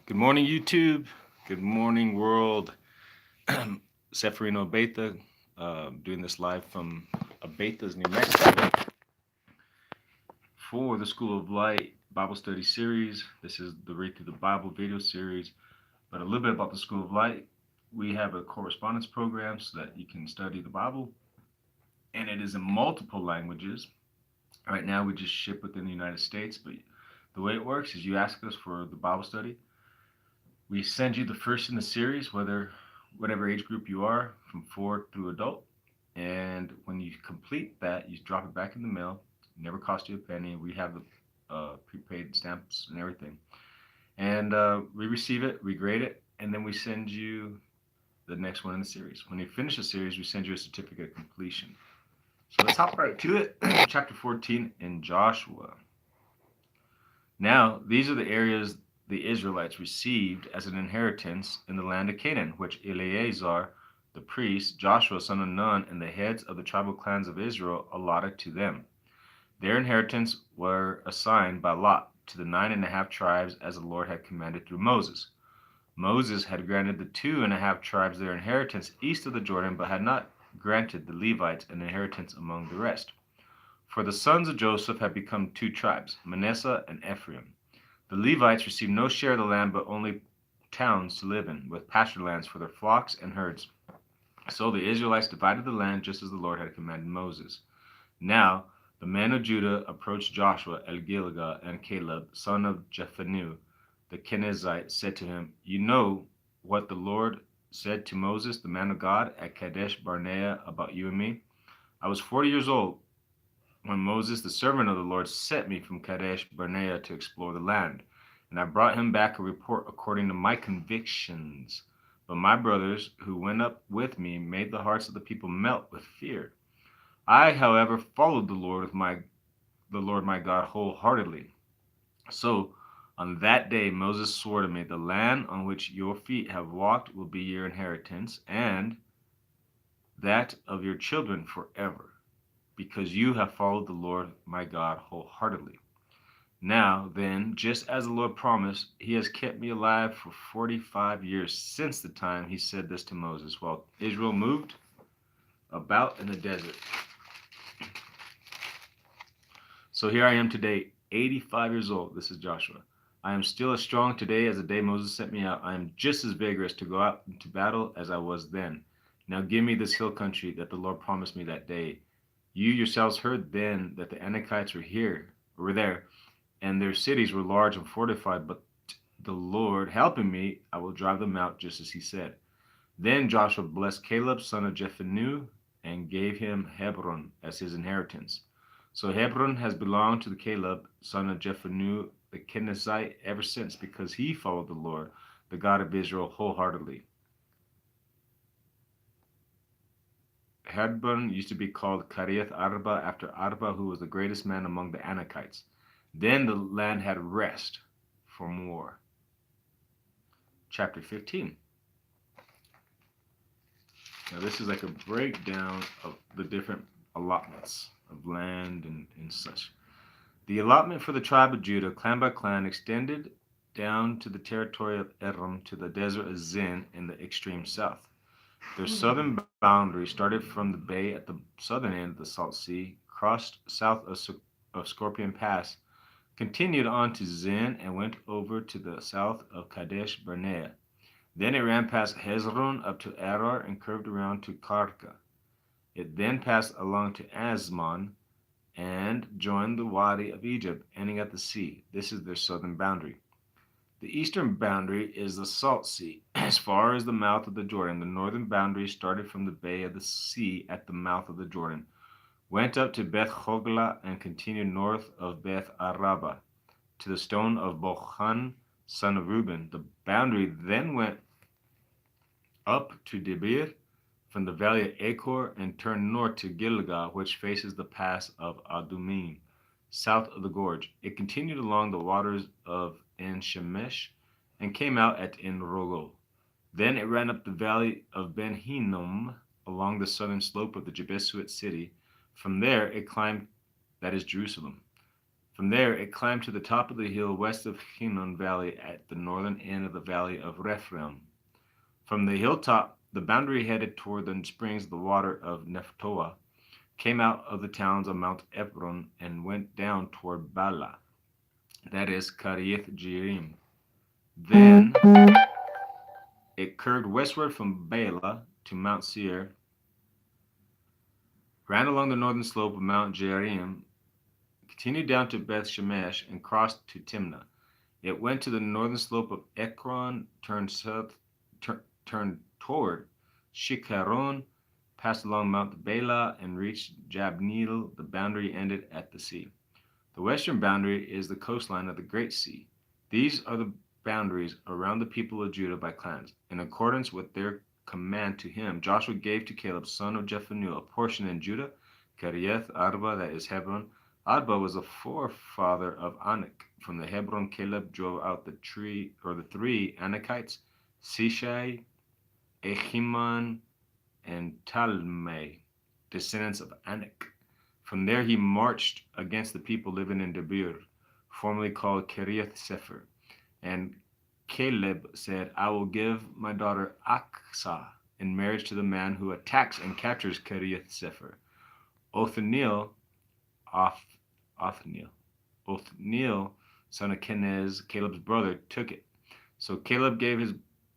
Good morning, YouTube. Good morning, world. Seferino Beta, doing this live from Abetas, New Mexico, for the School of Light Bible Study Series. This is the Read Through the Bible video series, but a little bit about the School of Light. We have a correspondence program so that you can study the Bible, and it is in multiple languages. Right now, we just ship within the United States, but the way it works is you ask us for the Bible study. We send you the first in the series, whatever age group you are, from 4 through adult. And when you complete that, you drop it back in the mail. It never cost you a penny. We have the prepaid stamps and everything. And we receive it, we grade it, and then we send you the next one in the series. When you finish the series, we send you a certificate of completion. So let's hop right to it. Chapter 14 in Joshua. Now, these are the areas the Israelites received as an inheritance in the land of Canaan, which Eleazar, the priest, Joshua, son of Nun, and the heads of the tribal clans of Israel allotted to them. Their inheritance were assigned by lot to the 9.5 tribes as the Lord had commanded through Moses. Moses had granted the 2.5 tribes their inheritance east of the Jordan, but had not granted the Levites an inheritance among the rest. For the sons of Joseph had become 2 tribes, Manasseh and Ephraim. The Levites received no share of the land, but only towns to live in, with pasture lands for their flocks and herds. So the Israelites divided the land just as the Lord had commanded Moses. Now the men of Judah approached Joshua at Gilgal, and Caleb, son of Jephunneh, the Kenizzite, said to him, "You know what the Lord said to Moses, the man of God, at Kadesh Barnea about you and me? I was 40 years old when Moses, the servant of the Lord, sent me from Kadesh Barnea to explore the land, and I brought him back a report according to my convictions. But my brothers, who went up with me, made the hearts of the people melt with fear. I, however, followed the Lord my God wholeheartedly. So on that day Moses swore to me, the land on which your feet have walked will be your inheritance, and that of your children forever, because you have followed the Lord my God wholeheartedly. Now, then, just as the Lord promised, he has kept me alive for 45 years since the time he said this to Moses, while Israel moved about in the desert. So here I am today, 85 years old. This is Joshua. I am still as strong today as the day Moses sent me out. I am just as vigorous to go out into battle as I was then. Now give me this hill country that the Lord promised me that day. You yourselves heard then that the Anakites were there, and their cities were large and fortified, but the Lord helping me, I will drive them out just as he said." Then Joshua blessed Caleb, son of Jephunneh, and gave him Hebron as his inheritance. So Hebron has belonged to the Caleb, son of Jephunneh, the Kenizzite, ever since, because he followed the Lord, the God of Israel, wholeheartedly. Hebron used to be called Kiriath Arba, after Arba, who was the greatest man among the Anakites. Then the land had rest from war. Chapter 15. Now this is like a breakdown of the different allotments of land and such. The allotment for the tribe of Judah, clan by clan, extended down to the territory of Edom to the desert of Zin in the extreme south. Their southern boundary started from the bay at the southern end of the Salt Sea, crossed south of Scorpion Pass, continued on to Zin, and went over to the south of Kadesh Barnea. Then it ran past Hezron up to Arar and curved around to Karka. It then passed along to Asmon and joined the Wadi of Egypt, ending at the sea. This is their southern boundary. The eastern boundary is the Salt Sea, as far as the mouth of the Jordan. The northern boundary started from the bay of the sea at the mouth of the Jordan, went up to Beth Hogla, and continued north of Beth Araba to the stone of Bochan, son of Reuben. The boundary then went up to Debir from the valley of Achor and turned north to Gilgal, which faces the pass of Adumim, south of the gorge. It continued along the waters of En Shemesh and came out at En Rogel. Then it ran up the valley of Ben Hinnom along the southern slope of the Jebusit city. From there it climbed, that is Jerusalem, From there, it climbed to the top of the hill west of Hinnon Valley at the northern end of the valley of Rephaim. From the hilltop, the boundary headed toward the springs of the water of Nephtoah, came out of the towns of Mount Ephron, and went down toward Bala, that is, Kiriath Jearim. Then it curved westward from Bala to Mount Seir, ran along the northern slope of Mount Jearim, continued down to Beth Shemesh, and crossed to Timnah. It went to the northern slope of Ekron, turned toward Shikaron, passed along Mount Bela, and reached Jabneel. The boundary ended at the sea. The western boundary is the coastline of the Great Sea. These are the boundaries around the people of Judah by clans. In accordance with their command to him, Joshua gave to Caleb, son of Jephunneh, a portion in Judah, Kiriath Arba, that is Hebron. Arba was a forefather of Anak. From the Hebron, Caleb drove out the three Anakites, Shishai, Ahiman, and Talmai, descendants of Anak. From there he marched against the people living in Debir, formerly called Kiriath Sefer. And Caleb said, I will give my daughter Aksa in marriage to the man who attacks and captures Kiriath Sefer. Othniel, Othniel, son of Kenaz, Caleb's brother, took it. So Caleb gave his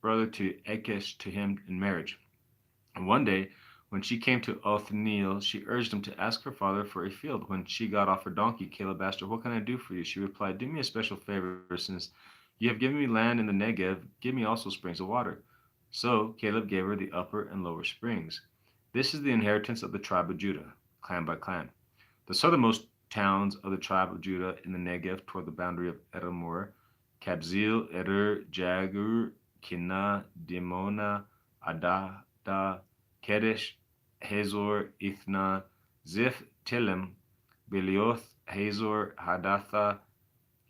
brother to Achish to him in marriage. And one day, when she came to Othniel, she urged him to ask her father for a field. When she got off her donkey, Caleb asked her, What can I do for you? She replied, Do me a special favor, since you have given me land in the Negev, give me also springs of water. So Caleb gave her the upper and lower springs. This is the inheritance of the tribe of Judah, clan by clan. The southernmost towns of the tribe of Judah in the Negev toward the boundary of Edom were Kabzeel, Eder, Jagur, Kinah, Dimona, Adada, Kedesh, Hazor, Ithna, Ziph, Tillim, Belioth, Hazor, Hadatha,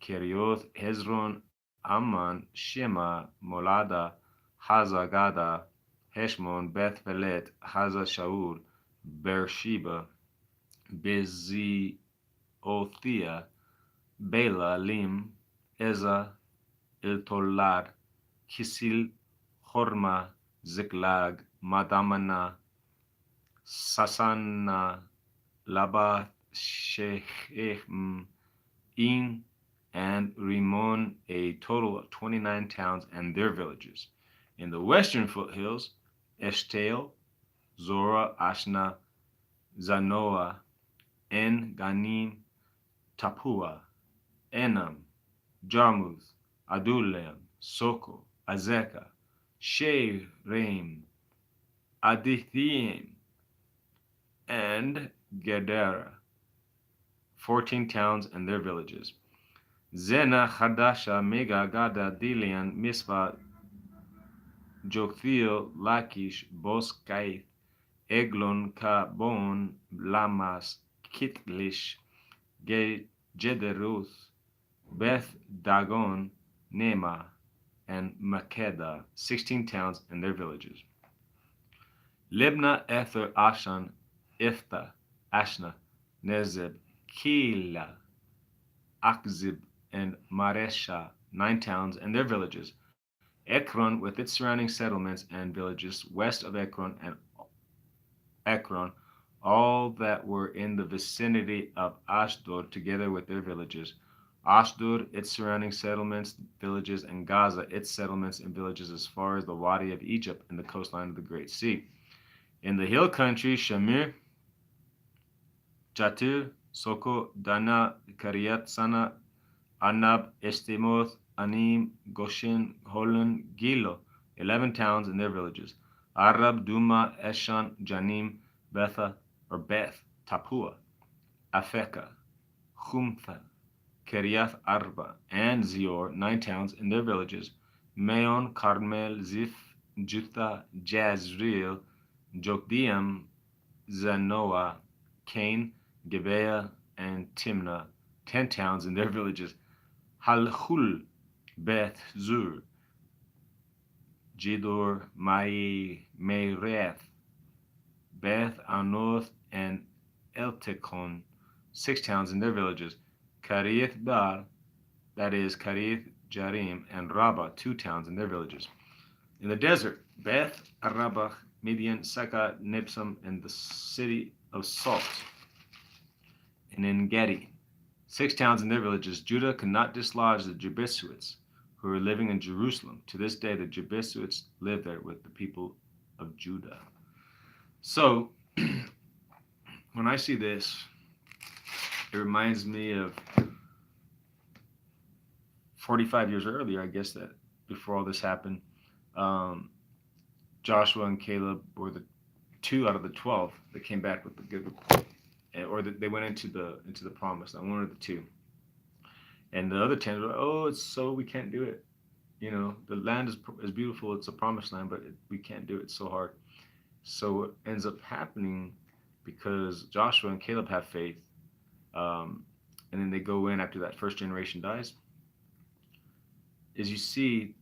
Kerioth, Hezron, Amman, Shema, Molada, Haza Gada, Heshmon, Beth Pelet, Haza Shaul, Beersheba, Beziothia, Bela, Lim, Eza, Iltolad, Kisil, Horma, Ziklag, Madamana, Sasana, Labath, Shechem, In, and Rimon, a total of 29 towns and their villages. In the western foothills, Eshtael, Zorah, Ashna, Zanoah, En Ganim, Tapua, Enam, Jarmuth, Adullam, Soko, Azekah, Shereim, Adithiim, and Gedera, 14 towns and their villages. Zena, Hadasha, Mega, Gada, Dilian, Mispa, Joktheel, Lachish, Boskaith, Eglon, Kabon, Lamas, Kitlish, Jederuth, Beth Dagon, Nema, and Makeda, 16 towns and their villages. Libnah, Ether, Ashan, Iftha, Ashna, Nezeb, Keilah, Akzib, and Maresha, 9 towns and their villages. Ekron, with its surrounding settlements and villages west of Ekron, and Ekron, all that were in the vicinity of Ashdod, together with their villages. Ashdod, its surrounding settlements, villages, and Gaza, its settlements and villages as far as the Wadi of Egypt and the coastline of the Great Sea. In the hill country, Shamir, Jatir, Soko, Dana, Kiriath Sana, Anab, Estemoth, Anim, Goshen, Holon, Gilo, 11 towns and their villages. Arab, Duma, Eshan, Janim, Beth, Tapua, Afekah, Chumtha, Kiriath Arba, and Zior, 9 towns and their villages. Meon, Carmel, Ziph, Jutha, Jazreel, Jokdeam, Zanoah, Cain, Gibeah, and Timnah, 10 towns and their villages. Halchul, Beth Zur, Jidor, Meireth, Beth Anoth, and Eltekon, 6 towns and their villages. Kiriath Baal, that is Kiriath Jearim, and Rabbah, 2 towns and their villages. In the desert, Beth Arabah, Midian, Sekah, Nibsam, and the city of Salt. And in Gedi, 6 towns and their villages. Judah could not dislodge the Jebusites who were living in Jerusalem. To this day, the Jebusites live there with the people of Judah. So, when I see this, it reminds me of 45 years earlier, I guess, that before all this happened. Um, Joshua and Caleb were the 2 out of the 12 that came back with the good report, or they went into the promise. One of the two, and the other 10 were like, oh, it's so we can't do it. The land is beautiful. It's a promised land, but we can't do it. It's so hard. So what ends up happening, because Joshua and Caleb have faith, and then they go in after that first generation dies, is you see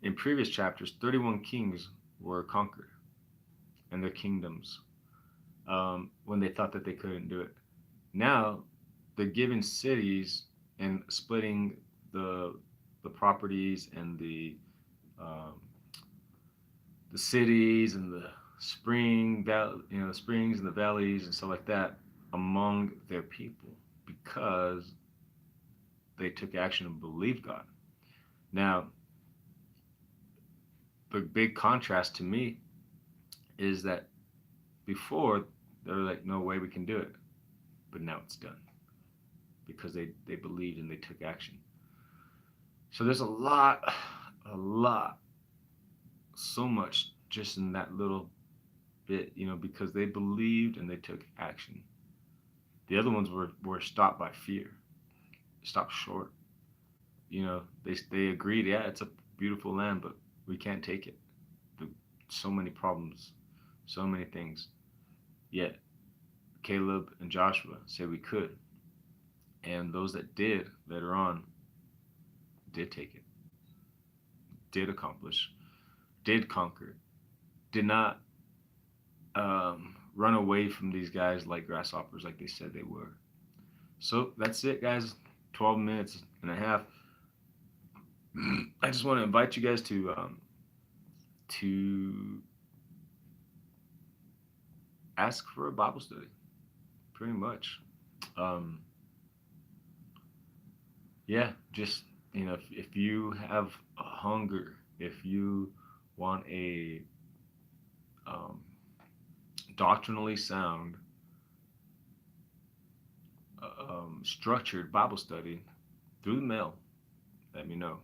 in previous chapters, 31 kings were conquered and their kingdoms, when they thought that they couldn't do it. Now they're given cities and splitting the properties and um, the cities and the the springs and the valleys and stuff like that among their people, because they took action and believed God. Now, the big contrast to me is that before they were like, no way we can do it, but now it's done because they believed and they took action. So there's a lot, so much just in that little bit, because they believed and they took action. The other ones were stopped by fear, stopped short. They agreed, yeah, it's a beautiful land, but we can't take it. So many problems, so many things. Yet Caleb and Joshua said we could, and those that did later on did take it, did accomplish, did conquer, did not run away from these guys like grasshoppers, like they said they were. So that's it, guys. 12 minutes and a half. I just want to invite you guys to ask for a Bible study, pretty much. Um, yeah, just if you have a hunger, if you want a doctrinally sound, structured Bible study through the mail, let me know.